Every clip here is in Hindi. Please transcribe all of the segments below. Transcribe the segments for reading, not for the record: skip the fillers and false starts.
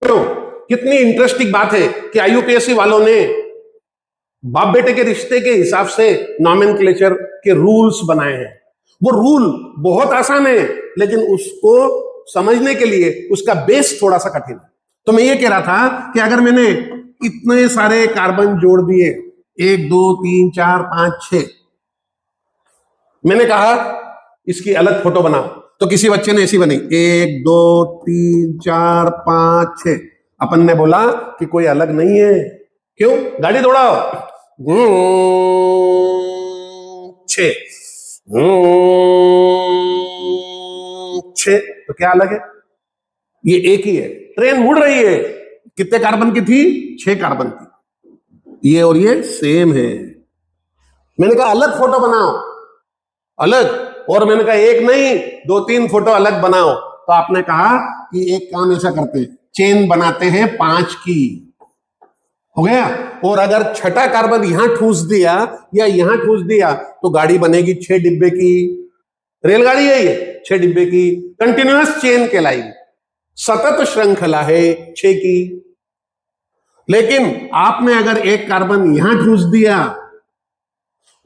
कितनी इंटरेस्टिंग बात है कि आईयूपीएससी वालों ने बाप बेटे के रिश्ते के हिसाब से नॉमेनक्लेचर के रूल्स बनाए हैं। वो रूल बहुत आसान है, लेकिन उसको समझने के लिए उसका बेस थोड़ा सा कठिन है। तो मैं ये कह रहा था कि अगर मैंने इतने सारे कार्बन जोड़ दिए, 1 2 3 4 5 6, मैंने कहा इसकी अलग फोटो बनाओ, तो किसी बच्चे ने ऐसी बनी 1 2 3 4 5 6। अपन ने बोला कि कोई अलग नहीं है। क्यों? गाड़ी दौड़ाओ, 6 6, तो क्या अलग है? ये एक ही है। ट्रेन मुड़ रही है, कितने कार्बन की थी? 6 कार्बन की। ये और ये सेम है। मैंने कहा अलग फोटो बनाओ, अलग। और मैंने कहा एक नहीं 2 3 फोटो अलग बनाओ। तो आपने कहा कि एक काम ऐसा करते, चेन बनाते हैं 5 की, हो गया। और अगर छठा कार्बन यहां ठूस दिया या यहां ठूस दिया तो गाड़ी बनेगी 6 डिब्बे की। रेलगाड़ी है ये, 6 डिब्बे की। कंटिन्यूअस चेन कहलाएगी, सतत श्रृंखला है 6 की। लेकिन आपने अगर एक कार्बन यहां ठूस दिया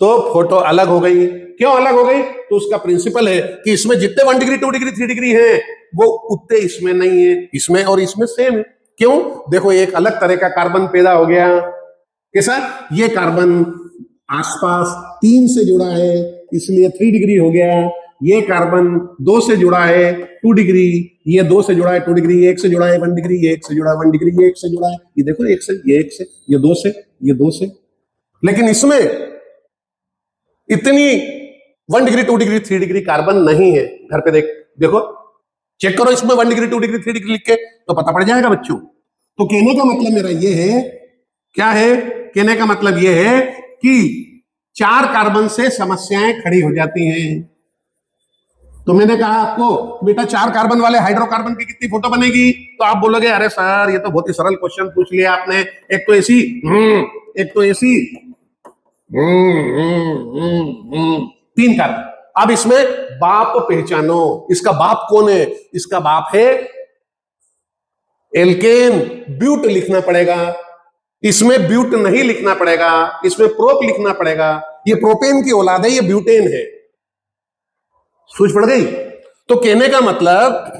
तो फोटो अलग हो गई। क्यों अलग हो गई? तो उसका प्रिंसिपल है कि इसमें जितने 1 डिग्री 2 डिग्री 3 डिग्री है वो उतने इसमें नहीं है, इसमें और इसमें सेम है। क्यों? देखो एक अलग तरह का कार्बन पैदा हो गया। कैसा? ये कार्बन आसपास 3 से जुड़ा है, इसलिए 3 डिग्री हो गया। ये कार्बन 2 से जुड़ा है 2 डिग्री, ये 2 से जुड़ा है 2 डिग्री, 1 से जुड़ा है 1 डिग्री, ये 1 से जुड़ा है 1 डिग्री, ये 1 से जुड़ा है, ये देखो 1 से, ये 1 से, ये 2 से, ये 2 से। लेकिन इसमें इतनी 1 डिग्री 2 डिग्री 3 डिग्री कार्बन नहीं है। घर पे देखो, चेक करो इसमें 1 डिग्री 2 डिग्री 3 डिग्री लिख के, तो पता पड़ जाएगा बच्चों। तो कहने का मतलब मेरा ये है, क्या है? कहने का मतलब ये है कि 4 कार्बन से समस्याएं खड़ी हो जाती हैं। तो मैंने कहा आपको बेटा 4 कार्बन वाले हाइड्रोकार्बन की कितनी फोटो बनेगी? तो आप बोलोगे अरे सर ये तो बहुत ही सरल क्वेश्चन पूछ लिया आपने, एक तो ऐसी, एक तो ऐसी, 3 कार्बन। अब इसमें बाप पहचानो, इसका बाप कौन है? इसका बाप है एल्केन। ब्यूट लिखना पड़ेगा, इसमें ब्यूट नहीं लिखना पड़ेगा, इसमें प्रोप लिखना पड़ेगा। ये प्रोपेन की औलाद है, ये ब्यूटेन है। सूझ पड़ गई? तो कहने का मतलब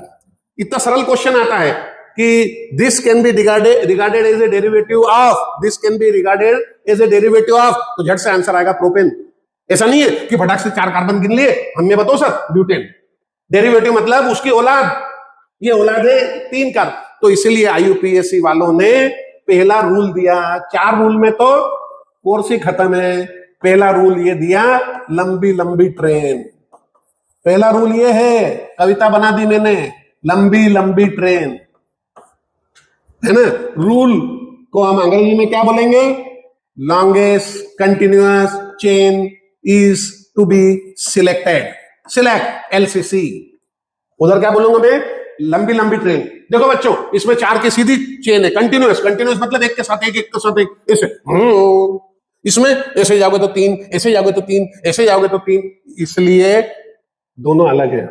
इतना सरल क्वेश्चन आता है कि this can be regarded as a derivative of, this can be regarded as a derivative of, तो झट से आंसर आएगा प्रोपेन। ऐसा नहीं है कि फटाक से 4 कार्बन गिन लिए, हमें बताओ सर ब्यूटेन। डेरिवेटिव मतलब उसकी औलाद, ये औलाद है 3 कार्बन। तो इसीलिए आईयूपीएससी वालों ने पहला रूल दिया। 4 रूल में तो कोर्स ही खत्म है। पहला रूल ये दिया, लंबी लंबी ट्रेन। पहला रूल ये है, कविता बना दी मैंने, लंबी लंबी ट्रेन, है ना। रूल को हम अंग्रेजी में क्या बोलेंगे? Longest continuous chain is to be selected, select LCC। उधर क्या बोलूंगा मैं? लंबी लंबी ट्रेन। देखो बच्चों, इसमें 4 की सीधी चेन है, कंटिन्यूअस। कंटिन्यूअस मतलब एक के साथ एक, एक के साथ एक, ऐसे। इसमें ऐसे जाओगे तो 3, ऐसे जाओगे तो 3, ऐसे जाओगे तो 3, इसलिए दोनों अलग है।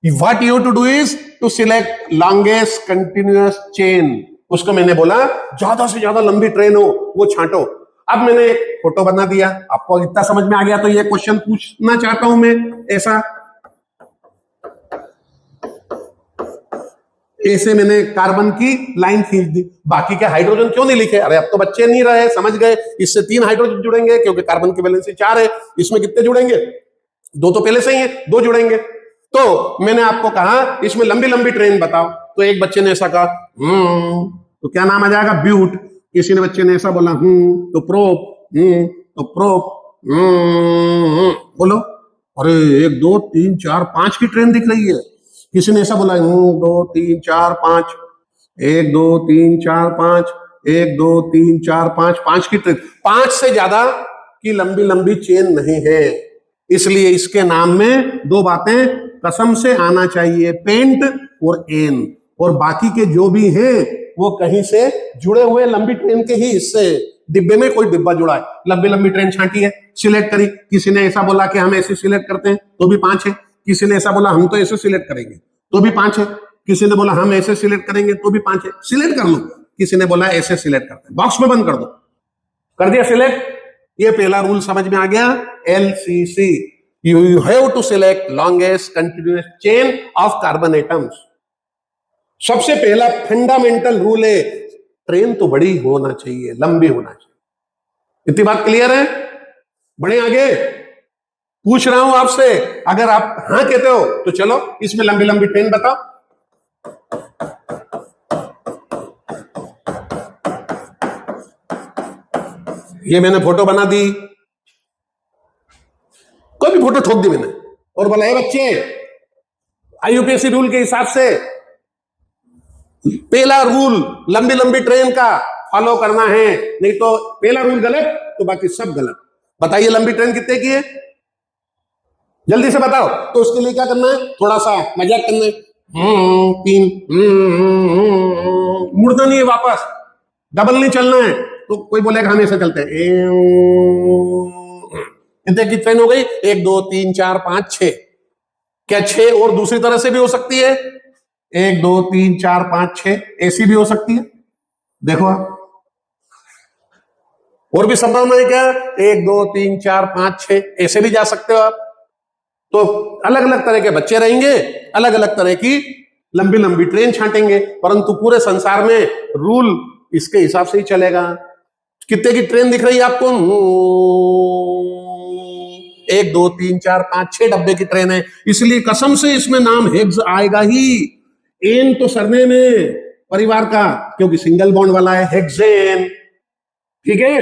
What you have to do is to select longest continuous chain। उसको मैंने बोला ज्यादा से ज्यादा लंबी ट्रेन हो वो छांटो। अब मैंने एक फोटो बना दिया, आपको इतना समझ में आ गया तो ये क्वेश्चन पूछना चाहता हूं मैं। ऐसे मैंने कार्बन की लाइन खींच दी। बाकी के हाइड्रोजन क्यों नहीं लिखे? अरे अब तो बच्चे नहीं रहे, समझ गए। इससे 3 हाइड्रोजन जुड़ेंगे क्योंकि कार्बन की वैलेंसी 4 है। इसमें कितने जुड़ेंगे? 2 तो पहले से ही है, 2 जुड़ेंगे। तो मैंने आपको कहा इसमें लंबी लंबी ट्रेन बताओ, तो एक बच्चे ने ऐसा कहा तो क्या नाम आ जाएगा? ब्यूट। किसी ने बच्चे ने ऐसा बोला तो प्रोप, तो प्रोप। बोलो, अरे 1 2 3 4 5 की ट्रेन दिख रही है। किसी ने ऐसा बोला 1 2 3 4 5, 1 2 3 4 5, 1 2 3 4 5, 5 की ट्रेन। 5 से ज्यादा की लंबी लंबी चेन नहीं है, इसलिए इसके नाम में 2 बातें कसम से आना चाहिए, पेंट और एन। और बाकी के जो भी हैं वो कहीं से जुड़े हुए लंबी ट्रेन के ही हिस्से। डिब्बे में कोई डिब्बा जुड़ा है, लंबी लंबी ट्रेन छांटी है, सिलेक्ट करी। किसी ने ऐसा बोला कि हम ऐसे सिलेक्ट करते हैं तो भी 5 है। किसी ने ऐसा बोला हम तो ऐसे सिलेक्ट करेंगे तो भी 5 है। किसी ने बोला हम ऐसे सिलेक्ट करेंगे तो भी 5 है, सिलेक्ट कर लो। किसी ने बोला ऐसे सिलेक्ट करते हैं, बॉक्स में बंद कर दो, कर दिया सिलेक्ट। ये पहला रूल समझ में आ गया, LCC, you have to select longest continuous chain of carbon atoms. सबसे पहला फंडामेंटल रूल है, ट्रेन तो बड़ी होना चाहिए, लंबी होना चाहिए। इतनी बात क्लियर है? बढ़े आगे, पूछ रहा हूं आपसे, अगर आप हां कहते हो तो चलो इसमें लंबी लंबी ट्रेन बताओ। ये मैंने फोटो बना दी, कोई भी फोटो ठोक दी मैंने और बोला, बच्चे IUPAC रूल के हिसाब से पहला रूल लंबी लंबी ट्रेन का फॉलो करना है, नहीं तो पहला रूल गलत तो बाकी सब गलत। बताइए लंबी ट्रेन कितने की है, जल्दी से बताओ। तो उसके लिए क्या करना है, थोड़ा सा मजाक करना है, 3 मुड़ना नहीं है वापस, डबल नहीं चलना है। तो कोई बोलेगा हम ऐसे चलते हैं, कितने की ट्रेन हो गई, 1 2 3 4 5 6। क्या 6 और दूसरी तरह से भी हो सकती है, 1 2 3 4 5 6 ऐसी भी हो सकती है। देखो आप, और भी संभावना है क्या, 1 2 3 4 5 6 ऐसे भी जा सकते हो आप। तो अलग अलग तरह के बच्चे रहेंगे, अलग अलग तरह की लंबी लंबी ट्रेन छांटेंगे, परंतु पूरे संसार में रूल इसके हिसाब से ही चलेगा। कितने की ट्रेन दिख रही है आपको, 1 2 3 4 5 6 डब्बे की ट्रेन है, इसलिए कसम से इसमें नाम हेग्स आएगा ही। एन तो सरनेम है परिवार का, क्योंकि सिंगल बॉन्ड वाला है, हेक्सेन। ठीक है।